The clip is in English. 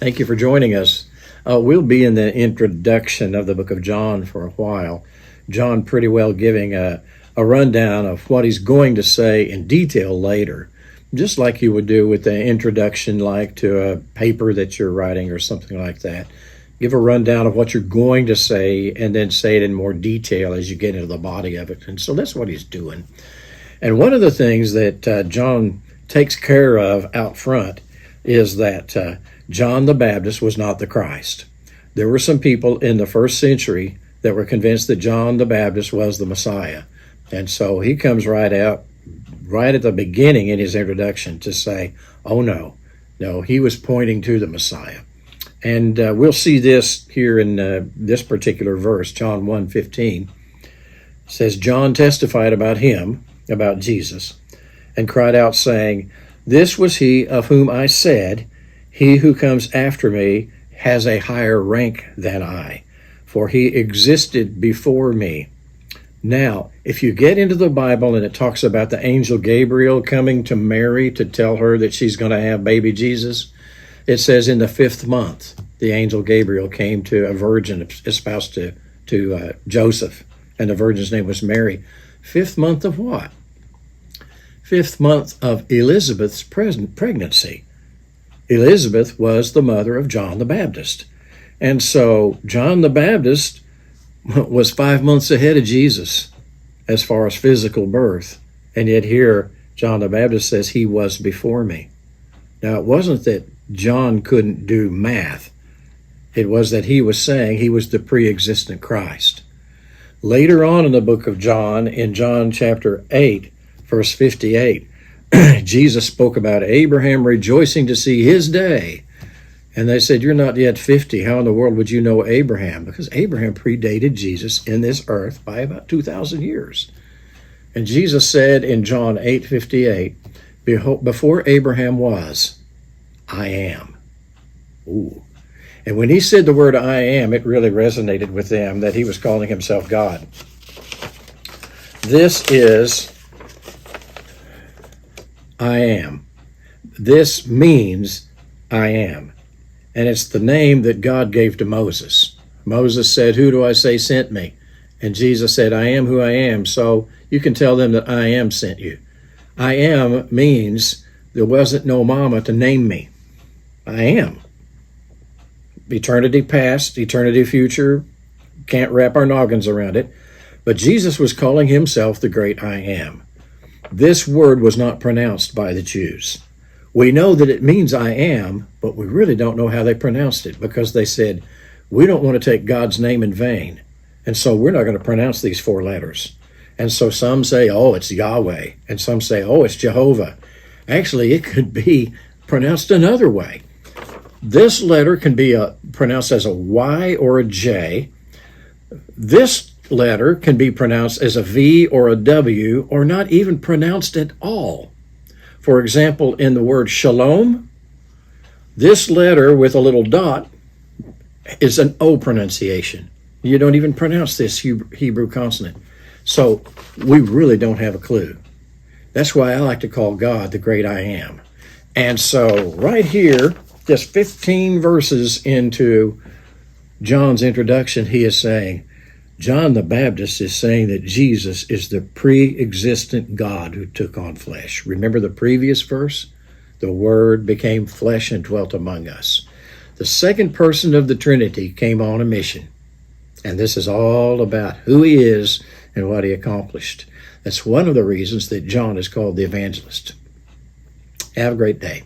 Thank you for joining us. We'll be in the introduction of the book of John for a while. John pretty well giving a rundown of what he's going to say in detail later, just like you would do with the introduction, like to a paper that you're writing or something like that. Give a rundown of what you're going to say and then say it in more detail as you get into the body of it. And so that's what he's doing. And one of the things that John takes care of out front is that John the Baptist was not the Christ. There were some people in the first century that were convinced that John the Baptist was the Messiah. And so he comes right out, right at the beginning in his introduction to say, oh no, he was pointing to the Messiah. And we'll see this here in this particular verse, John 1:15. Says, John testified about him, about Jesus, and cried out saying, this was he of whom I said, he who comes after me has a higher rank than I, for he existed before me. Now, if you get into the Bible and it talks about the angel Gabriel coming to Mary to tell her that she's going to have baby Jesus, it says in the 5th month, the angel Gabriel came to a virgin espoused to Joseph, and the virgin's name was Mary. 5th month of what? 5th month of Elizabeth's pregnancy. Elizabeth was the mother of John the Baptist. And so John the Baptist was 5 months ahead of Jesus as far as physical birth. And yet here, John the Baptist says he was before me. Now, it wasn't that John couldn't do math. It was that he was saying he was the pre-existent Christ. Later on in the book of John, in John chapter 8, verse 58, Jesus spoke about Abraham rejoicing to see his day. And they said, you're not yet 50. How in the world would you know Abraham? Because Abraham predated Jesus in this earth by about 2,000 years. And Jesus said in John 8:58, behold, before Abraham was, I am. Ooh. And when he said the word I am, it really resonated with them that he was calling himself God. This is I am. This means I am. And it's the name that God gave to Moses. Moses said, who do I say sent me? And Jesus said, I am who I am. So you can tell them that I am sent you. I am means there wasn't no mama to name me. I am. Eternity past, eternity future, can't wrap our noggins around it. But Jesus was calling himself the great I am. This word was not pronounced by the Jews. We know that it means I am, but we really don't know how they pronounced it because they said, we don't want to take God's name in vain. And so we're not going to pronounce these 4 letters. And so some say, oh, it's Yahweh. And some say, oh, it's Jehovah. Actually, it could be pronounced another way. This letter can be pronounced as a Y or a J. This letter can be pronounced as a V or a W, or not even pronounced at all. For example, in the word shalom, this letter with a little dot is an O pronunciation. You don't even pronounce this Hebrew consonant. So we really don't have a clue. That's why I like to call God the great I am. And so right here, just 15 verses into John's introduction, he is saying, John the Baptist is saying that Jesus is the pre-existent God who took on flesh. Remember the previous verse? The Word became flesh and dwelt among us. The second person of the Trinity came on a mission. And this is all about who he is and what he accomplished. That's one of the reasons that John is called the evangelist. Have a great day.